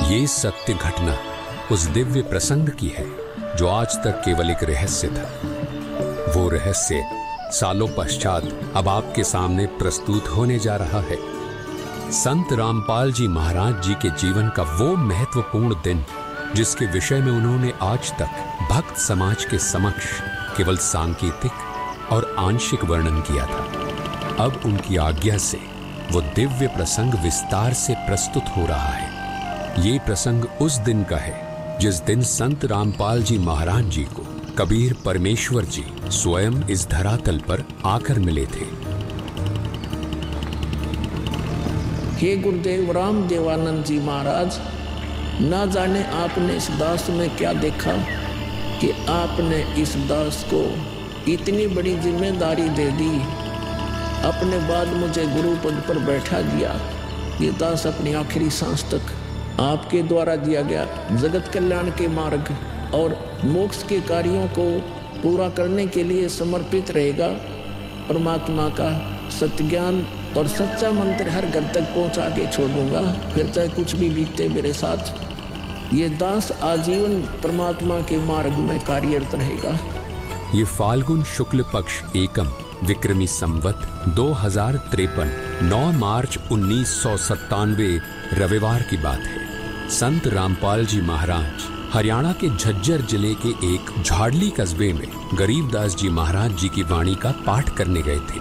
ये सत्य घटना उस दिव्य प्रसंग की है जो आज तक केवल एक रहस्य था। वो रहस्य सालों पश्चात अब आपके सामने प्रस्तुत होने जा रहा है। संत रामपाल जी महाराज जी के जीवन का वो महत्वपूर्ण दिन जिसके विषय में उन्होंने आज तक भक्त समाज के समक्ष केवल सांकेतिक और आंशिक वर्णन किया था, अब उनकी आज्ञा से वो दिव्य प्रसंग विस्तार से प्रस्तुत हो रहा है। ये प्रसंग उस दिन का है जिस दिन संत रामपाल जी महाराज जी को कबीर परमेश्वर जी स्वयं इस धरातल पर आकर मिले थे। हे गुरुदेव राम देवानंद जी महाराज, ना जाने आपने इस दास में क्या देखा कि आपने इस दास को इतनी बड़ी जिम्मेदारी दे दी। अपने बाद मुझे गुरु पद पर बैठा दिया। ये दास अपनी आखिरी सांस तक आपके द्वारा दिया गया जगत कल्याण के मार्ग और मोक्ष के कार्यों को पूरा करने के लिए समर्पित रहेगा। परमात्मा का सत्य ज्ञान और सच्चा मंत्र हर घर तक पहुंचा के छोड़ूंगा, फिर चाहे कुछ भी बीते मेरे साथ। ये दास आजीवन परमात्मा के मार्ग में कार्यरत रहेगा। ये फाल्गुन शुक्ल पक्ष एकम विक्रमी संवत 2053 9 मार्च 1997 रविवार की बात है। संत रामपाल जी महाराज हरियाणा के झज्जर जिले के एक झाड़ली कस्बे में गरीबदास जी महाराज जी की वाणी का पाठ करने गए थे।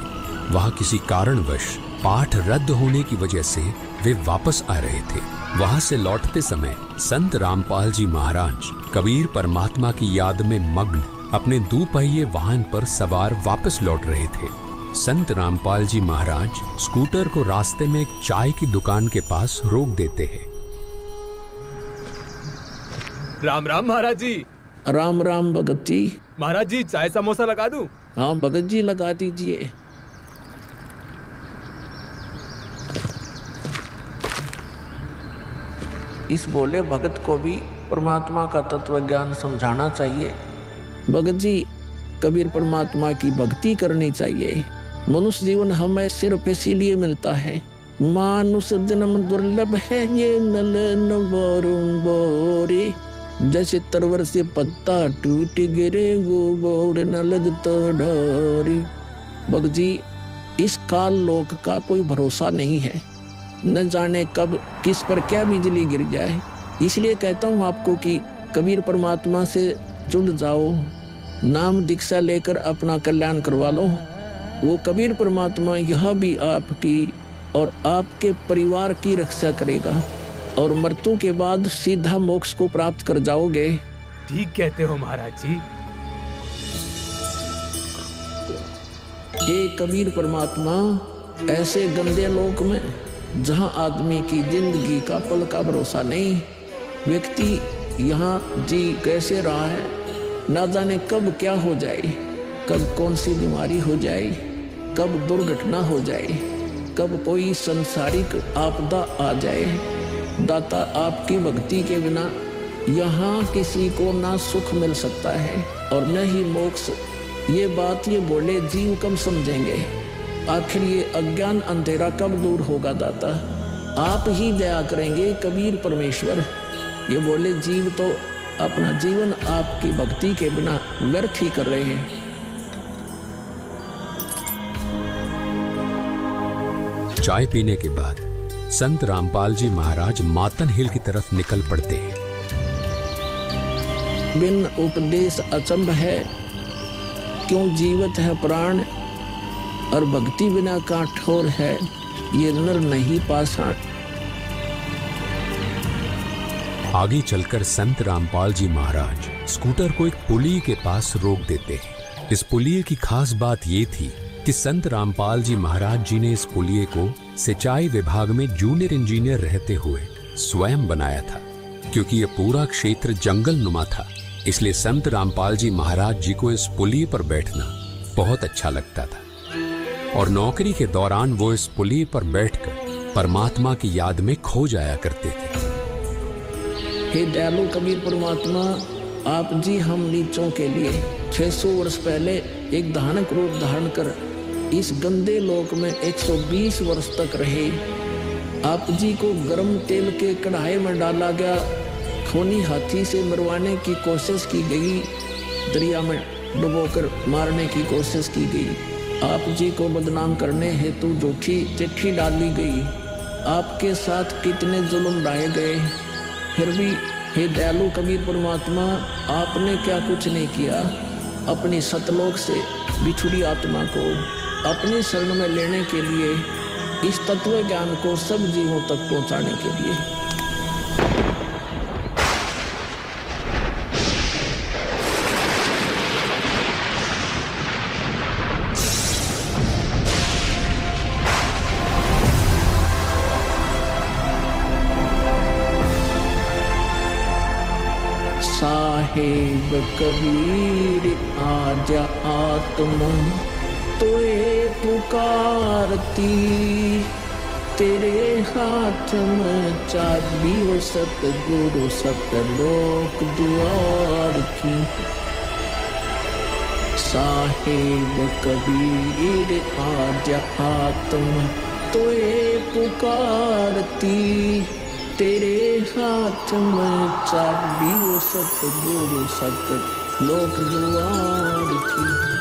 वहां किसी कारणवश पाठ रद्द होने की वजह से वे वापस आ रहे थे। वहां से लौटते समय संत रामपाल जी महाराज कबीर परमात्मा की याद में मग्न अपने दुपहिए वाहन पर सवार वापस लौट रहे थे। संत रामपाल जी महाराज स्कूटर को रास्ते में एक चाय की दुकान के पास रोक देते हैं। राम राम महाराज जी। राम राम भगत जी। महाराज जी चाय समोसा लगा दूं? हाँ भगत जी लगा दीजिए। इस भोले भगत को भी परमात्मा का तत्व ज्ञान समझाना चाहिए। भगत जी, कबीर परमात्मा की भक्ति करनी चाहिए। मनुष्य जीवन हमें सिर्फ इसीलिए मिलता है। मानुष जन्म दुर्लभ है ये नलन बोरे, जैसे तरवर से पत्ता टूट गिरे वो बोर न लगता डोरी। भगत जी, इस काल लोक का कोई भरोसा नहीं है, न जाने कब किस पर क्या बिजली गिर जाए। इसलिए कहता हूँ आपको कि कबीर परमात्मा से जुड़ जाओ, नाम दीक्षा लेकर अपना कल्याण करवा लो। वो कबीर परमात्मा यह भी आपकी और आपके परिवार की रक्षा करेगा और मृत्यु के बाद सीधा मोक्ष को प्राप्त कर जाओगे। ठीक कहते हो महाराज जी। हे कबीर परमात्मा, ऐसे गंदे लोक में जहां आदमी की जिंदगी का पल का भरोसा नहीं, व्यक्ति यहाँ जी कैसे रहा है, ना जाने कब क्या हो जाए, कब कौन सी बीमारी हो जाए, कब दुर्घटना हो जाए, कब कोई संसारिक आपदा आ जाए। दाता, आपकी भक्ति के बिना यहाँ किसी को ना सुख मिल सकता है और न ही मोक्ष। ये बात ये बोले जीव कब समझेंगे? आखिर ये अज्ञान अंधेरा कब दूर होगा दाता? आप ही दया करेंगे कबीर परमेश्वर। ये बोले जीव तो अपना जीवन आपकी भक्ति के बिना व्यर्थ ही कर रहे हैं। चाय पीने के बाद संत रामपाल जी महाराज मातन हिल की तरफ निकल पड़ते हैं। बिन उपदेश अचंभ है, क्यों जीवत है प्राण, और भक्ति बिना काठोर है, ये नर नहीं पाषाण। आगे चलकर संत रामपाल जी महाराज स्कूटर को एक पुलिये के पास रोक देते हैं। इस पुलिये की खास बात ये थी कि संत रामपाल जी महाराज जी ने इस पुलिये को सिंचाई विभाग में जूनियर इंजीनियर रहते हुए स्वयं बनाया था। क्योंकि यह पूरा क्षेत्र जंगल नुमा था, इसलिए संत रामपाल जी महाराज जी को इस पुलिये पर बैठना बहुत अच्छा लगता था और नौकरी के दौरान वो इस पुलिये पर बैठकर परमात्मा की याद में खो जाया करते थे। हे दयालु कबीर परमात्मा, आप जी हम नीचों के लिए 600 वर्ष पहले एक धानक रूप धारण कर इस गंदे लोक में 120 वर्ष तक रहे। आप जी को गर्म तेल के कढ़ाई में डाला गया, खूनी हाथी से मरवाने की कोशिश की गई, दरिया में डुबोकर मारने की कोशिश की गई। आप जी को बदनाम करने हेतु झूठी चिट्ठी डाली गई। आपके साथ कितने जुल्म ढाए गए, फिर भी हे दयालु कबीर परमात्मा, आपने क्या कुछ नहीं किया। अपनी सतलोक से बिछुड़ी आत्मा को अपनी शरण में लेने के लिए, इस तत्व ज्ञान को सब जीवों तक पहुंचाने के लिए। साहेब कबीर आजा आत्मा तोए पुकारती, तेरे हाथ में चाबी हो सतगुरु सतलोक द्वार की। साहेब कबीर आजा आत्मा तोए पुकारती, तेरे हाथ में चाबी हो सतगुरु सतलोक द्वार की।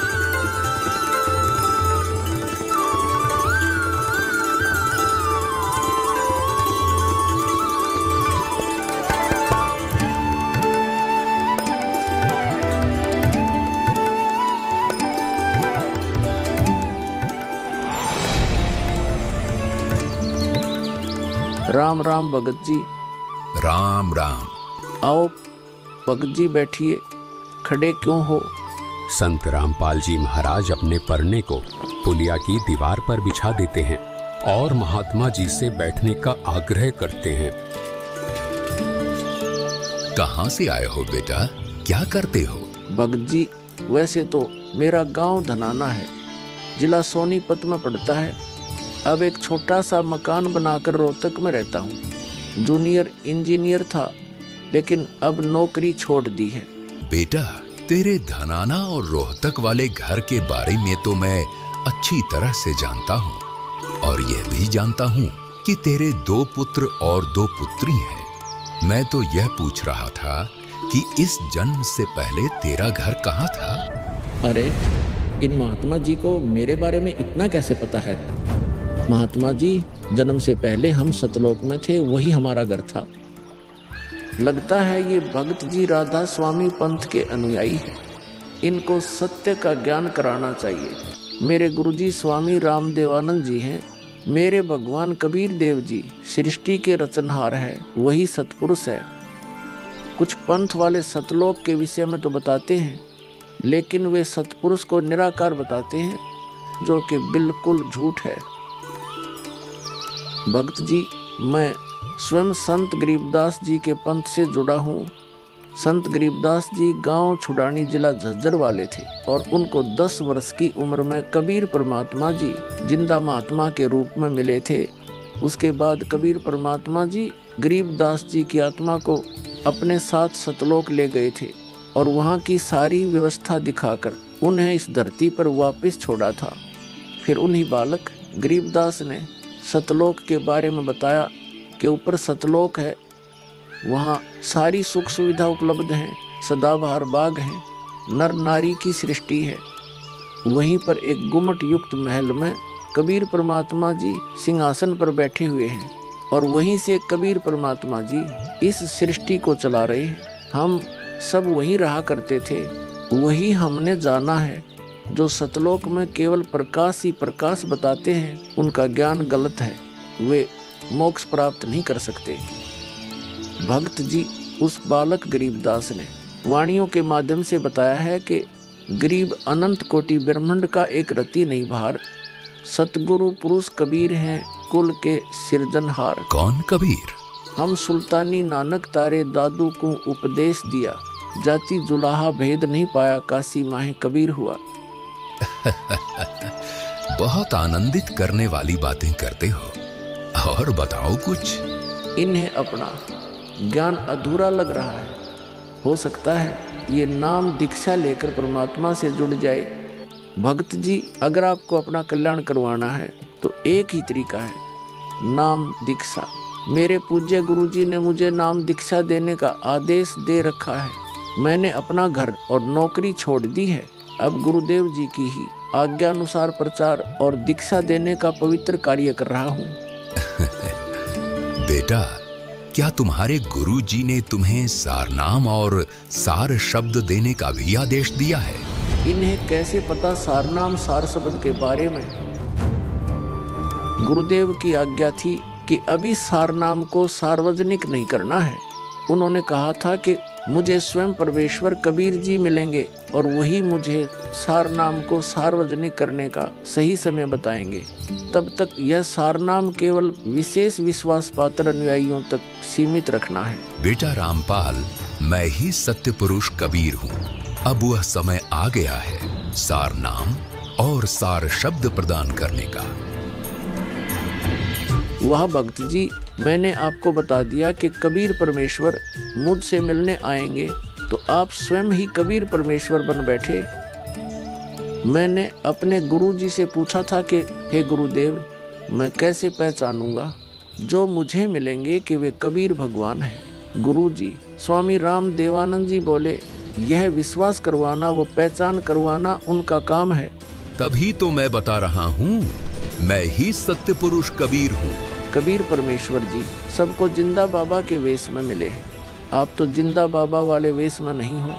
राम राम भगत जी। राम राम। आओ भगत जी बैठिए, खड़े क्यों हो? संत रामपाल जी महाराज अपने परने को पुलिया की दीवार पर बिछा देते हैं और महात्मा जी से बैठने का आग्रह करते हैं। कहाँ से आए हो बेटा, क्या करते हो? भगत जी, वैसे तो मेरा गांव धनाना है, जिला सोनीपत में पड़ता है। अब एक छोटा सा मकान बनाकर रोहतक में रहता हूँ। जूनियर इंजीनियर था, लेकिन अब नौकरी छोड़ दी है। बेटा, तेरे धनाना और रोहतक वाले घर के बारे में तो मैं अच्छी तरह से जानता हूँ, और यह भी जानता हूँ कि तेरे 2 पुत्र और 2 पुत्री हैं। मैं तो यह पूछ रहा था कि इस जन्म से पहले तेरा घर कहाँ था? अरे, इन महात्मा जी को मेरे बारे में इतना कैसे पता है? महात्मा जी, जन्म से पहले हम सतलोक में थे, वही हमारा घर था। लगता है ये भगत जी राधा स्वामी पंथ के अनुयायी हैं। इनको सत्य का ज्ञान कराना चाहिए। मेरे गुरुजी स्वामी रामदेवानंद जी हैं। मेरे भगवान कबीर देव जी सृष्टि के रचनहार है, वही सतपुरुष है। कुछ पंथ वाले सतलोक के विषय में तो बताते हैं, लेकिन वे सतपुरुष को निराकार बताते हैं, जो कि बिल्कुल झूठ है। भक्त जी, मैं स्वयं संत गरीबदास जी के पंथ से जुड़ा हूँ। संत गरीबदास जी गांव छुड़ानी जिला झज्जर वाले थे, और उनको 10 वर्ष की उम्र में कबीर परमात्मा जी जिंदा महात्मा के रूप में मिले थे। उसके बाद कबीर परमात्मा जी गरीबदास जी की आत्मा को अपने साथ सतलोक ले गए थे, और वहाँ की सारी व्यवस्था दिखाकर उन्हें इस धरती पर वापस छोड़ा था। फिर उन्हीं बालक गरीबदास ने सतलोक के बारे में बताया कि ऊपर सतलोक है, वहाँ सारी सुख सुविधा उपलब्ध है, सदाबहार बाग है, नर नारी की सृष्टि है। वहीं पर एक गुम्मट युक्त महल में कबीर परमात्मा जी सिंहासन पर बैठे हुए हैं, और वहीं से कबीर परमात्मा जी इस सृष्टि को चला रहे हैं। हम सब वहीं रहा करते थे, वही हमने जाना है। जो सतलोक में केवल प्रकाश ही प्रकाश बताते हैं, उनका ज्ञान गलत है, वे मोक्ष प्राप्त नहीं कर सकते। भक्त जी, उस बालक गरीबदास ने वाणियों के माध्यम से बताया है कि गरीब अनंत कोटि ब्रह्मांड का एक रति नहीं भार, सतगुरु पुरुष कबीर हैं, कुल के सिरजनहार। कौन कबीर? हम सुल्तानी नानक तारे दादू को उपदेश दिया, जाति जुलाहा भेद नहीं पाया, काशी माहे कबीर हुआ। बहुत आनंदित करने वाली बातें करते हो, और बताओ कुछ। इन्हें अपना ज्ञान अधूरा लग रहा है। हो सकता है ये नाम दीक्षा लेकर परमात्मा से जुड़ जाए। भक्त जी, अगर आपको अपना कल्याण करवाना है तो एक ही तरीका है, नाम दीक्षा। मेरे पूज्य गुरुजी ने मुझे नाम दीक्षा देने का आदेश दे रखा है। मैंने अपना घर और नौकरी छोड़ दी है। अब गुरुदेव जी की ही आज्ञा अनुसार प्रचार और दीक्षा देने का पवित्र कार्य कर रहा हूँ। बेटा, क्या तुम्हारे गुरुजी ने तुम्हें सारनाम और सार शब्द देने का भी आदेश दिया है? इन्हें कैसे पता सारनाम सार शब्द के बारे में? गुरुदेव की आज्ञा थी कि अभी सारनाम को सार्वजनिक नहीं करना है। उन्होंने कहा था कि मुझे स्वयं परमेश्वर कबीर जी मिलेंगे और वही मुझे सारनाम को सार्वजनिक करने का सही समय बताएंगे। तब तक यह सारनाम केवल विशेष विश्वास पात्र अनुयायियों तक सीमित रखना है। बेटा रामपाल, मैं ही सत्य पुरुष कबीर हूँ। अब वह समय आ गया है सारनाम और सार शब्द प्रदान करने का। वह भक्त जी, मैंने आपको बता दिया कि कबीर परमेश्वर मुझसे मिलने आएंगे, तो आप स्वयं ही कबीर परमेश्वर बन बैठे। मैंने अपने गुरुजी से पूछा था कि हे गुरुदेव, मैं कैसे पहचानूंगा जो मुझे मिलेंगे कि वे कबीर भगवान हैं? गुरुजी स्वामी राम देवानंद जी बोले, यह विश्वास करवाना व पहचान करवाना उनका काम है। तभी तो मैं बता रहा हूँ, मैं ही सत्य पुरुष कबीर हूँ। कबीर परमेश्वर जी सबको जिंदा बाबा के वेश में मिले हैं। आप तो जिंदा बाबा वाले वेश में नहीं हो।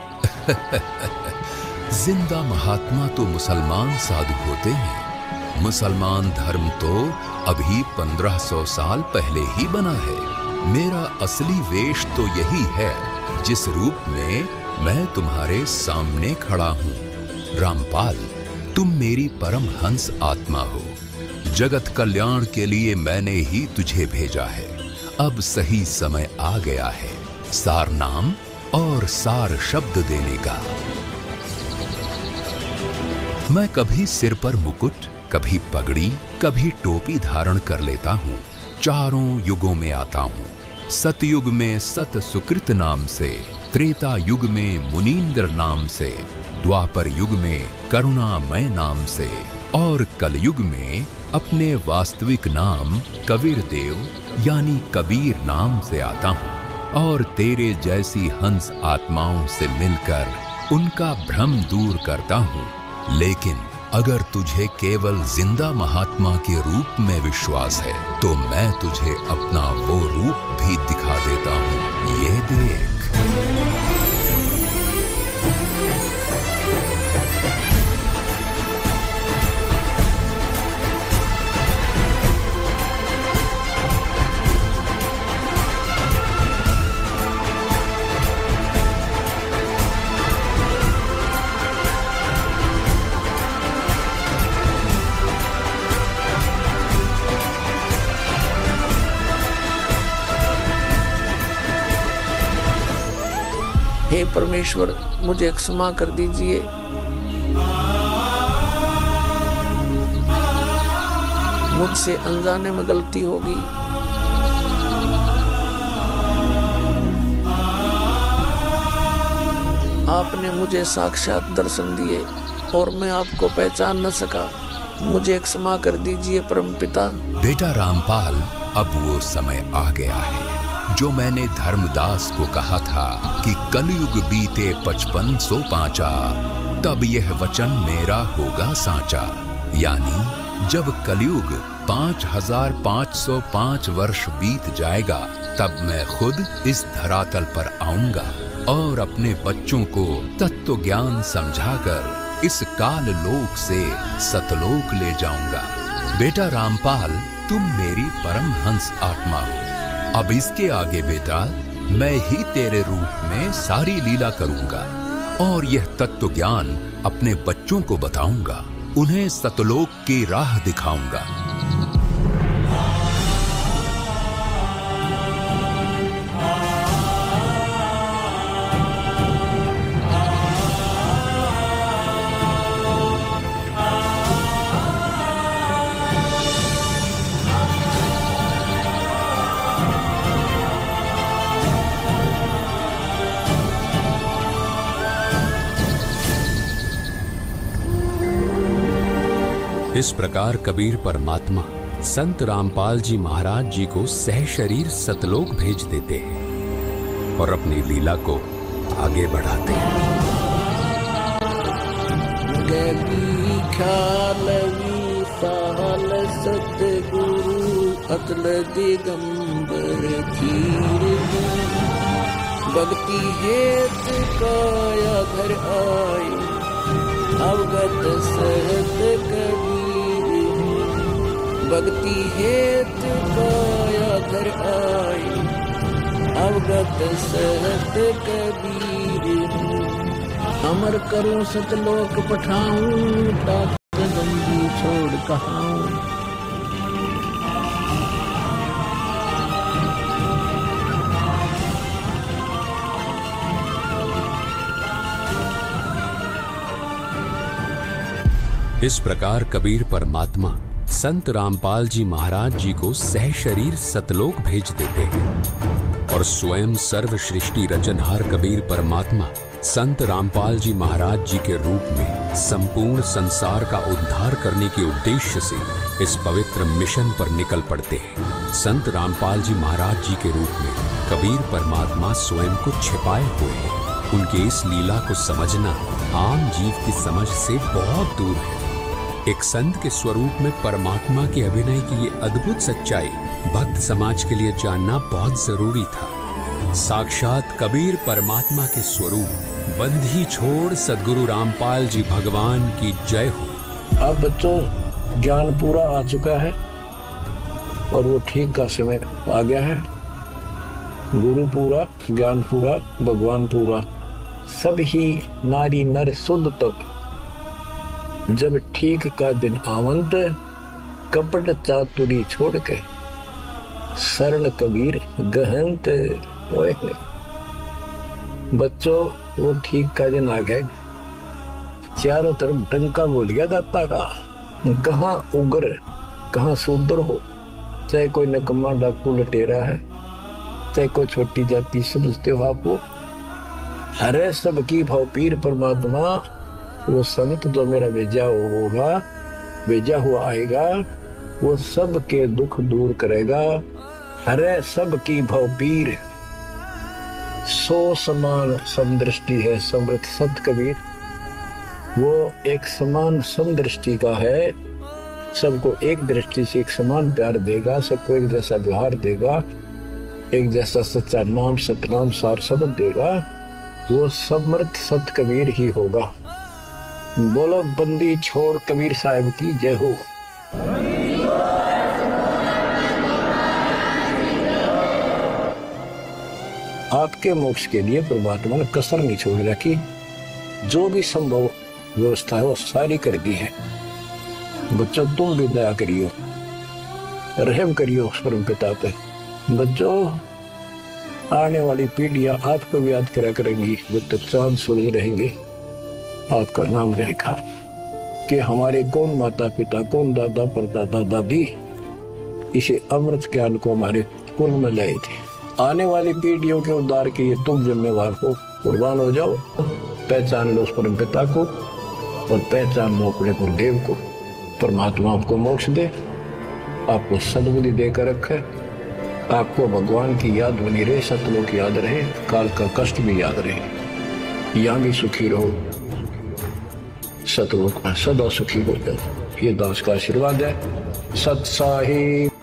जिंदा महात्मा तो मुसलमान साधु होते हैं। मुसलमान धर्म तो अभी 1500 साल पहले ही बना है। मेरा असली वेश तो यही है जिस रूप में मैं तुम्हारे सामने खड़ा हूँ। रामपाल, तुम मेरी परम हंस आत्मा हो। जगत कल्याण के लिए मैंने ही तुझे भेजा है। अब सही समय आ गया है सार नाम और सार शब्द देने का। मैं कभी सिर पर मुकुट, कभी पगड़ी, कभी टोपी धारण कर लेता हूँ। चारों युगों में आता हूँ। सतयुग में सत सुकृत नाम से, त्रेता युग में मुनींद्र नाम से, द्वापर युग में करुणामय नाम से और कलयुग में अपने वास्तविक नाम कबीर देव यानी कबीर नाम से आता हूँ और तेरे जैसी हंस आत्माओं से मिलकर उनका भ्रम दूर करता हूँ। लेकिन अगर तुझे केवल जिंदा महात्मा के रूप में विश्वास है तो मैं तुझे अपना वो रूप भी दिखा देता हूँ। ये देख। हे परमेश्वर, मुझे क्षमा कर दीजिए। मुझसे अनजाने में गलती होगी। आपने मुझे साक्षात दर्शन दिए और मैं आपको पहचान न सका। मुझे क्षमा कर दीजिए परमपिता। बेटा रामपाल, अब वो समय आ गया है जो मैंने धर्मदास को कहा था कि कलयुग बीते 5500 पांचा, तब यह वचन मेरा होगा साचा। यानी जब कलयुग 5505 वर्ष बीत जाएगा, तब मैं खुद इस धरातल पर आऊंगा और अपने बच्चों को तत्व ज्ञान समझाकर इस काल लोक से सतलोक ले जाऊंगा। बेटा रामपाल, तुम मेरी परम हंस आत्मा हो। अब इसके आगे बेटा, मैं ही तेरे रूप में सारी लीला करूंगा और यह तत्व ज्ञान अपने बच्चों को बताऊंगा, उन्हें सतलोक की राह दिखाऊंगा। इस प्रकार कबीर परमात्मा संत रामपाल जी महाराज जी को सहशरीर सतलोक भेज देते हैं और अपनी लीला को आगे बढ़ाते हैं। गदी ख्यालवी साल सतगुरु अतल दिगंबर धीर भक्ति हेत काया घर आई अवगत सहत कबीर भक्ति हेत काया घर आई अवगत सहत कबीर अमर करूं सतलोक पठाऊं तात गंदी छोड़ कहाऊं। इस प्रकार कबीर परमात्मा संत रामपाल जी महाराज जी को सहशरीर सतलोक भेज देते हैं और स्वयं सर्व सृष्टि रचनहार कबीर परमात्मा संत रामपाल जी महाराज जी के रूप में संपूर्ण संसार का उद्धार करने के उद्देश्य से इस पवित्र मिशन पर निकल पड़ते हैं। संत रामपाल जी महाराज जी के रूप में कबीर परमात्मा स्वयं को छिपाए हुए हैं। उनके इस लीला को समझना आम जीव की समझ से बहुत दूर है। एक संत के स्वरूप में परमात्मा के अभिनय की ये अद्भुत सच्चाई भक्त समाज के लिए जानना बहुत जरूरी था। साक्षात कबीर परमात्मा के स्वरूप बंधी छोड़ सद्गुरु रामपाल जी भगवान की जय हो। अब बच्चों ज्ञान पूरा आ चुका है और वो ठीक का समय आ गया है। गुरु पूरा, ज्ञान पूरा, भगवान पूरा, सब ही नारी नर शुद्ध तक जब ठीक का दिन आवंत कपट चातुरी छोड़ के सरल कबीर गहंत होए। बच्चों वो ठीक का दिन आ गया। चारों तरफ डंका बोल गया दाता का। कहाँ उग्र कहाँ शूद्र हो, चाहे कोई नकम्मा डाकू लटेरा है, चाहे कोई छोटी जाति समझते हो आपको, अरे सबकी भाव पीर परमात्मा वो संत जो मेरा भेजा होगा, भेजा हुआ आएगा, वो सबके दुख दूर करेगा। अरे सबकी भाव पीर सो समान समदृष्टि है समृत सत कबीर। वो एक समान समदृष्टि का है, सबको एक दृष्टि से एक समान प्यार देगा, सबको एक जैसा व्यवहार देगा, एक जैसा सच्चा नाम सतनाम सार शब्द देगा। वो समर्थ सत कबीर ही होगा। बोलो बंदी छोड़ कबीर साहब की जय हो। आपके मोक्ष के लिए परमात्मा ने कसर नहीं छोड़ रखी। जो भी संभव व्यवस्था है वो सारी कर दी है। बच्चों तुम भी दया करियो, रहम करियो उस परम पिता पे। बच्चों आने वाली पीढ़ियां आपको भी याद करा करेंगी, जब तक चांद सूरज रहेंगे आपका नाम रहेगा कि हमारे कौन माता पिता, कौन दादा परदादा दादी इसे अमृत ज्ञान को हमारे कुल में लाए थे। आने वाली पीढ़ियों के उद्धार के लिए तुम जिम्मेवार हो, कुर्बान हो जाओ। पहचान लो उस परम पिता को और पहचान लो अपने गुरुदेव को। परमात्मा आपको मोक्ष दे, आपको सद्बुद्धि देकर रखे, आपको भगवान की याद बनी रहे, सतलोक याद रहे, काल का कष्ट भी याद रहे। यहाँ भी सुखी रहो, सतलोक में सदा सुखी हो जाओ। ये दास का आशीर्वाद है। सत साहिब।